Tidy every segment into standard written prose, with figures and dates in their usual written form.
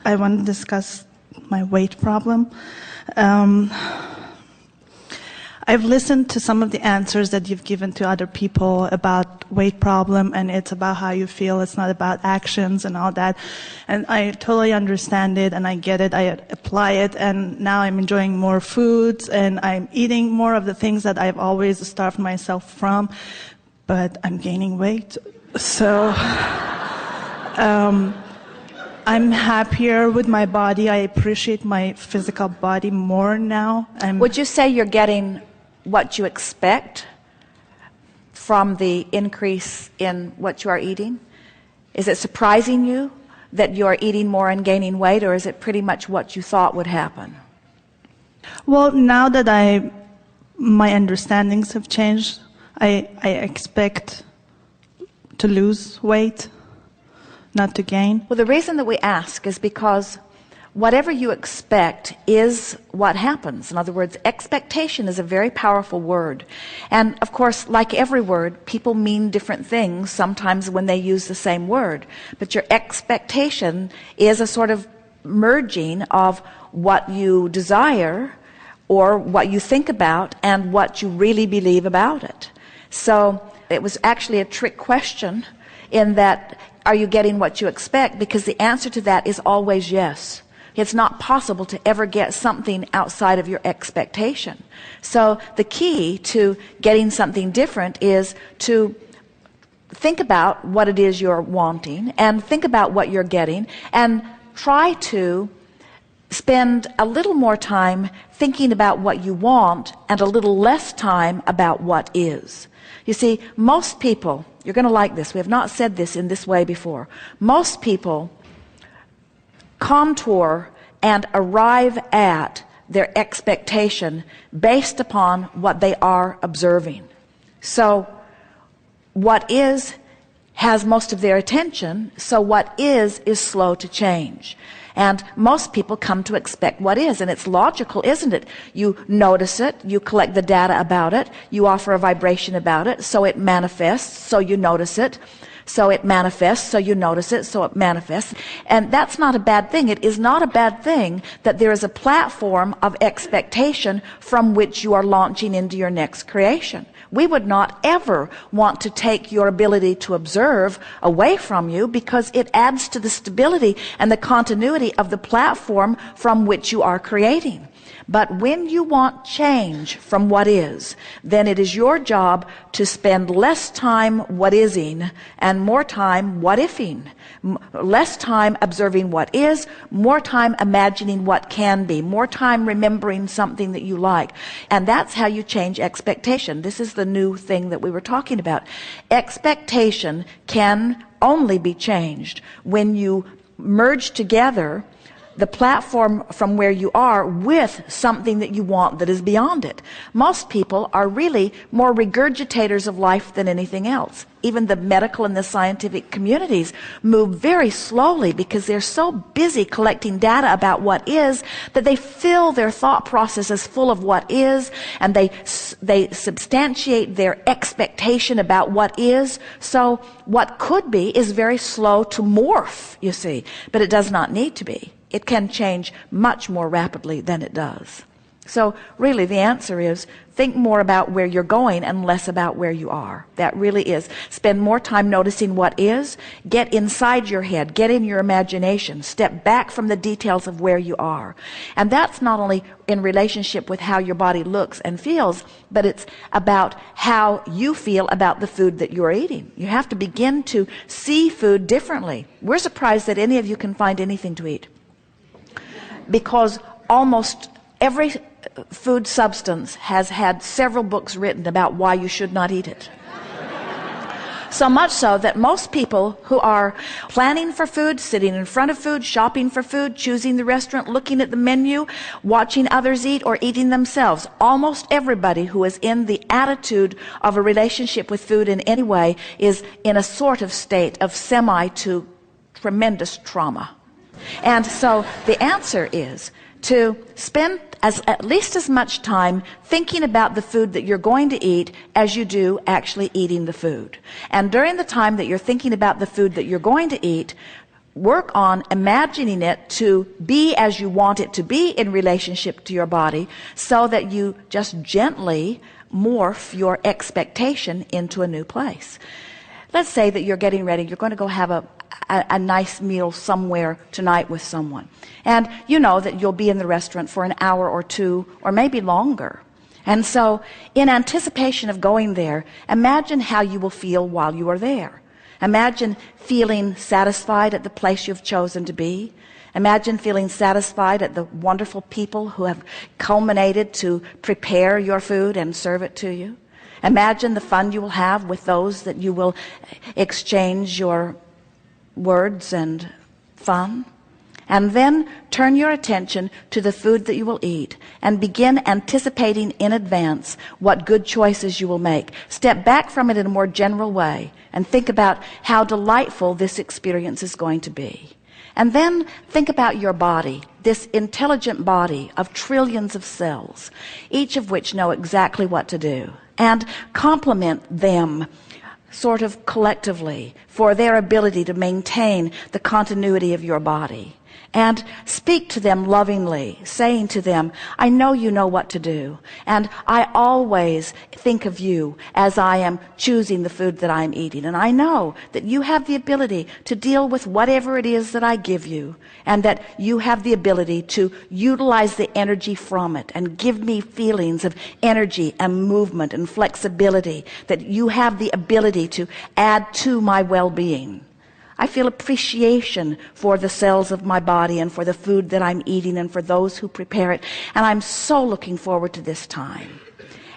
I want to discuss my weight problem. I've listened to some of the answers that you've given to other people about weight problem, and it's about how you feel. It's not about actions and all that. And I totally understand it, and I get it. I apply it, and now I'm enjoying more foods, and I'm eating more of the things that I've always starved myself from, but I'm gaining weight. So I'm happier with my body. I appreciate my physical body more now. Would you say you're getting what you expect from the increase in what you are eating? Is it surprising you that you're eating more and gaining weight, or is it pretty much what you thought would happen? Well, now that my understandings have changed, I expect to lose weight, not to gain. Well, the reason that we ask is because whatever you expect is what happens. In other words, expectation is a very powerful word. And of course, like every word, people mean different things sometimes when they use the same word. But your expectation is a sort of merging of what you desire or what you think about and what you really believe about it. So it was actually a trick question in that, are you getting what you expect? Because the answer to that is always yes. It's not possible to ever get something outside of your expectation. So the key to getting something different is to think about what it is you're wanting and think about what you're getting and try to spend a little more time thinking about what you want and a little less time about what is. You see, most people, you're going to like this, we have not said this in this way before, most people contour and arrive at their expectation based upon what they are observing. So what is has most of their attention, so what is slow to change. And most people come to expect what is, and it's logical, isn't it? You notice it, you collect the data about it, you offer a vibration about it, so it manifests, so you notice it. So it manifests, so you notice it, so it manifests. And that's not a bad thing. It is not a bad thing that there is a platform of expectation from which you are launching into your next creation. We would not ever want to take your ability to observe away from you because it adds to the stability and the continuity of the platform from which you are creating. But when you want change from what is, then it is your job to spend less time what-ising and more time what-ifing. Less time observing what is, more time imagining what can be, more time remembering something that you like. And that's how you change expectation. This is the new thing that we were talking about. Expectation can only be changed when you merge together the platform from where you are with something that you want that is beyond it. Most people are really more regurgitators of life than anything else. Even the medical and the scientific communities move very slowly because they're so busy collecting data about what is that they fill their thought processes full of what is, and they substantiate their expectation about what is. So what could be is very slow to morph, you see, but it does not need to be. It can change much more rapidly than it does. So really the answer is think more about where you're going and less about where you are. That really is. Spend more time noticing what is. Get inside your head. Get in your imagination. Step back from the details of where you are. And that's not only in relationship with how your body looks and feels, but it's about how you feel about the food that you're eating. You have to begin to see food differently. We're surprised that any of you can find anything to eat, because almost every food substance has had several books written about why you should not eat it. So much so that most people who are planning for food, sitting in front of food, shopping for food, choosing the restaurant, looking at the menu, watching others eat, or eating themselves, almost everybody who is in the attitude of a relationship with food in any way is in a sort of state of semi to tremendous trauma. And so the answer is to spend at least as much time thinking about the food that you're going to eat as you do actually eating the food. And during the time that you're thinking about the food that you're going to eat, work on imagining it to be as you want it to be in relationship to your body, so that you just gently morph your expectation into a new place. Let's say that you're getting ready, you're going to go have a nice meal somewhere tonight with someone. And you know that you'll be in the restaurant for an hour or two, or maybe longer. And so, in anticipation of going there, imagine how you will feel while you are there. Imagine feeling satisfied at the place you've chosen to be. Imagine feeling satisfied at the wonderful people who have culminated to prepare your food and serve it to you. Imagine the fun you will have with those that you will exchange your words and fun. And then turn your attention to the food that you will eat and begin anticipating in advance what good choices you will make. Step back from it in a more general way and think about how delightful this experience is going to be. And then think about your body, this intelligent body of trillions of cells, each of which know exactly what to do, and compliment them sort of collectively for their ability to maintain the continuity of your body. And speak to them lovingly, saying to them, I know you know what to do, and I always think of you as I am choosing the food that I'm eating. And I know that you have the ability to deal with whatever it is that I give you, and that you have the ability to utilize the energy from it and give me feelings of energy and movement and flexibility, that you have the ability to add to my well-being. I feel appreciation for the cells of my body and for the food that I'm eating and for those who prepare it. And I'm so looking forward to this time.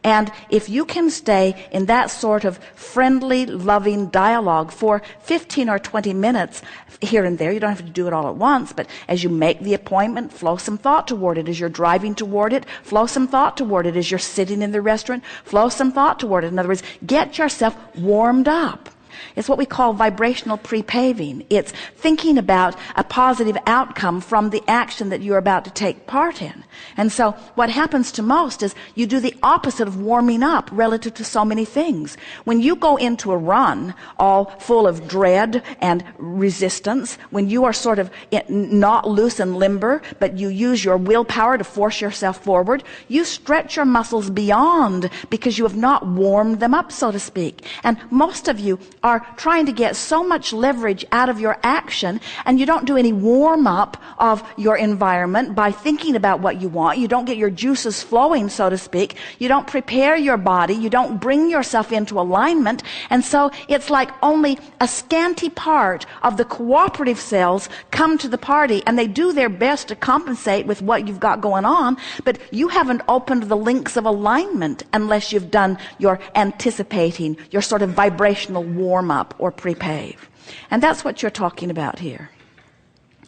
And if you can stay in that sort of friendly, loving dialogue for 15 or 20 minutes here and there, you don't have to do it all at once, but as you make the appointment, flow some thought toward it. As you're driving toward it, flow some thought toward it. As you're sitting in the restaurant, flow some thought toward it. In other words, get yourself warmed up. It's what we call vibrational pre-paving. It's thinking about a positive outcome from the action that you're about to take part in. And so what happens to most is you do the opposite of warming up relative to so many things. When you go into a run all full of dread and resistance, when you are sort of not loose and limber, but you use your willpower to force yourself forward, you stretch your muscles beyond because you have not warmed them up, so to speak. And most of you are trying to get so much leverage out of your action, and you don't do any warm-up of your environment by thinking about what you want. You don't get your juices flowing, so to speak. You don't prepare your body. You don't bring yourself into alignment. And so it's like only a scanty part of the cooperative cells come to the party, and they do their best to compensate with what you've got going on, but you haven't opened the links of alignment unless you've done your anticipating, your sort of vibrational warm-up or pre-pave. And that's what you're talking about here.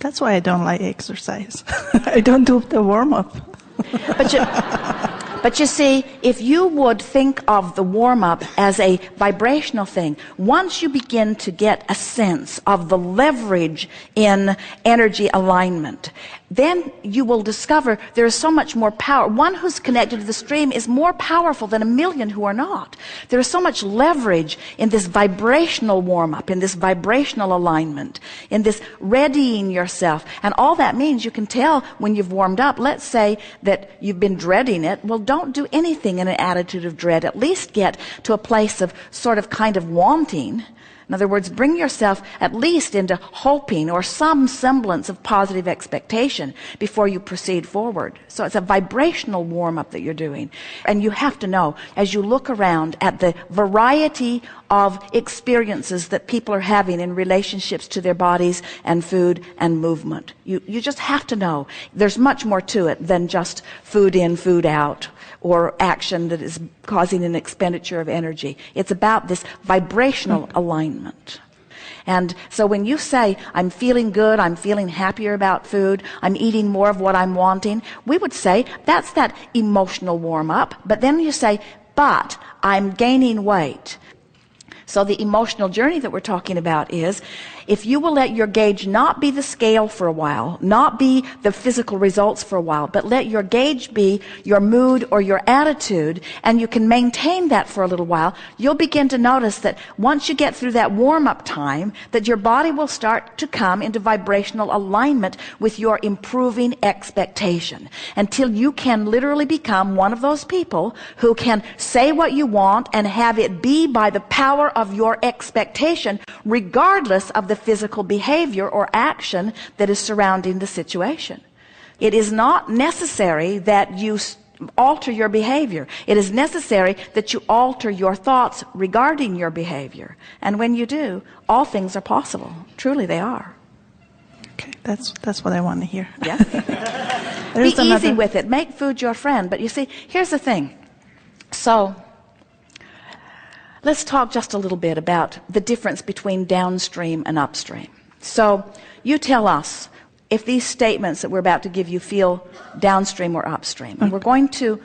That's why I don't like exercise. I don't do the warm-up. But you see, if you would think of the warm-up as a vibrational thing, once you begin to get a sense of the leverage in energy alignment, then you will discover there is so much more power. One who's connected to the stream is more powerful than a million who are not. There is so much leverage in this vibrational warm-up, in this vibrational alignment, in this readying yourself. And all that means, you can tell when you've warmed up. Let's say that you've been dreading it. Well, don't do anything in an attitude of dread. At least get to a place of sort of kind of wanting. In other words, bring yourself at least into hoping or some semblance of positive expectation before you proceed forward. So it's a vibrational warm-up that you're doing. And you have to know, as you look around at the variety of experiences that people are having in relationships to their bodies and food and movement, you just have to know there's much more to it than just food in, food out, or action that is causing an expenditure of energy. It's about this vibrational alignment. And so when you say, I'm feeling good, I'm feeling happier about food, I'm eating more of what I'm wanting, we would say that's that emotional warm-up. But then you say, but I'm gaining weight. So the emotional journey that we're talking about is, if you will let your gauge not be the scale for a while, not be the physical results for a while, but let your gauge be your mood or your attitude, and you can maintain that for a little while, you'll begin to notice that once you get through that warm-up time, that your body will start to come into vibrational alignment with your improving expectation, until you can literally become one of those people who can say what you want and have it be by the power of your expectation, regardless of the physical behavior or action that is surrounding the situation. It is not necessary that you alter your behavior. It is necessary that you alter your thoughts regarding your behavior. And when you do, all things are possible. Truly they are. Okay, that's what I want to hear. Yes. Be easy with it. Make food your friend. But you see, here's the thing. So let's talk just a little bit about the difference between downstream and upstream. So you tell us if these statements that we're about to give you feel downstream or upstream. And we're going to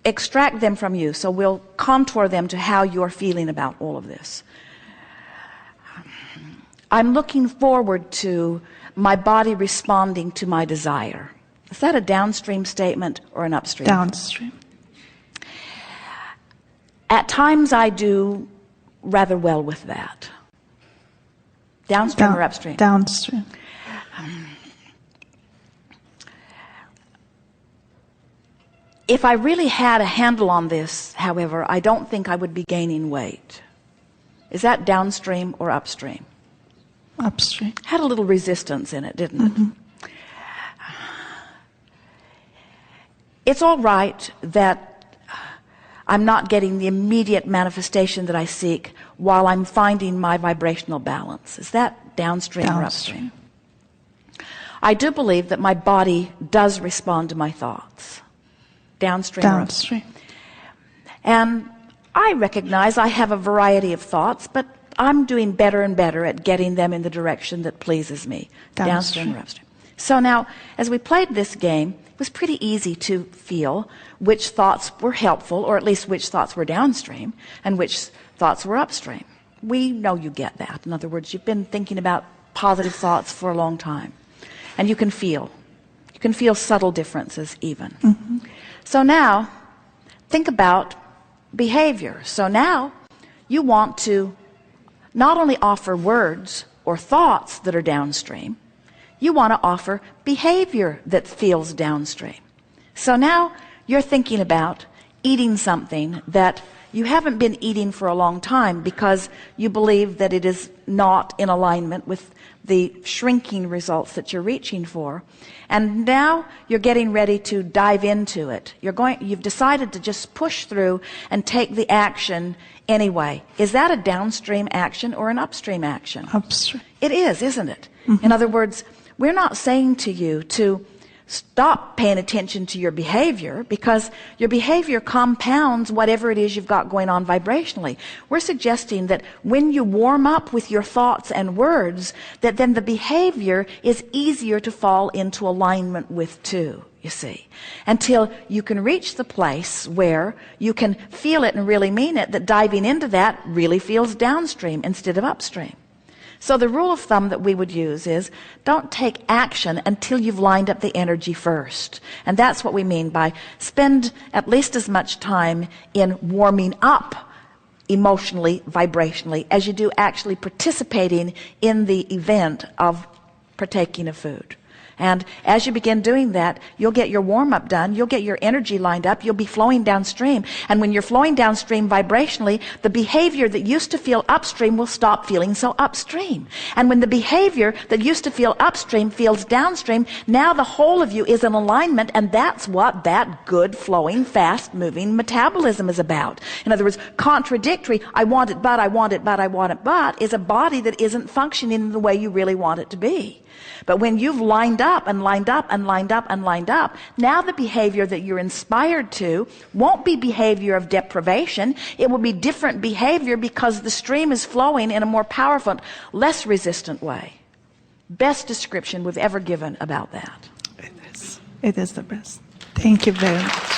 extract them from you, so we'll contour them to how you're feeling about all of this. I'm looking forward to my body responding to my desire. Is that a downstream statement or an upstream? Downstream. At times I do rather well with that. Downstream or upstream? Downstream. If I really had a handle on this, however, I don't think I would be gaining weight. Is that downstream or upstream? Upstream. Had a little resistance in it, didn't it? It's all right that I'm not getting the immediate manifestation that I seek while I'm finding my vibrational balance. Is that downstream or upstream? I do believe that my body does respond to my thoughts. Downstream or upstream? And I recognize I have a variety of thoughts, but I'm doing better and better at getting them in the direction that pleases me. Downstream or upstream? So now, as we played this game, it was pretty easy to feel which thoughts were helpful, or at least which thoughts were downstream, and which thoughts were upstream. We know you get that. In other words, you've been thinking about positive thoughts for a long time. And you can feel subtle differences even. So now, think about behavior. So now, you want to not only offer words or thoughts that are downstream, you want to offer behavior that feels downstream. So now, you're thinking about eating something that you haven't been eating for a long time because you believe that it is not in alignment with the shrinking results that you're reaching for. And now you're getting ready to dive into it. You've decided to just push through and take the action anyway. Is that a downstream action or an upstream action? Upstream. It is, isn't it? In other words, we're not saying to you to stop paying attention to your behavior, because your behavior compounds whatever it is you've got going on vibrationally. We're suggesting that when you warm up with your thoughts and words, that then the behavior is easier to fall into alignment with too, you see, until you can reach the place where you can feel it and really mean it, that diving into that really feels downstream instead of upstream. So the rule of thumb that we would use is don't take action until you've lined up the energy first. And that's what we mean by spend at least as much time in warming up emotionally, vibrationally, as you do actually participating in the event of partaking of food. And as you begin doing that, you'll get your warm-up done, you'll get your energy lined up, you'll be flowing downstream. And when you're flowing downstream vibrationally, the behavior that used to feel upstream will stop feeling so upstream. And when the behavior that used to feel upstream feels downstream, now the whole of you is in alignment, and that's what that good flowing, fast-moving metabolism is about. In other words, contradictory, I want it, but I want it, but I want it, but, is a body that isn't functioning in the way you really want it to be. But when you've lined up and lined up and lined up and lined up, now the behavior that you're inspired to won't be behavior of deprivation. It will be different behavior because the stream is flowing in a more powerful, less resistant way. Best description we've ever given about that. It is. It is the best. Thank you very much.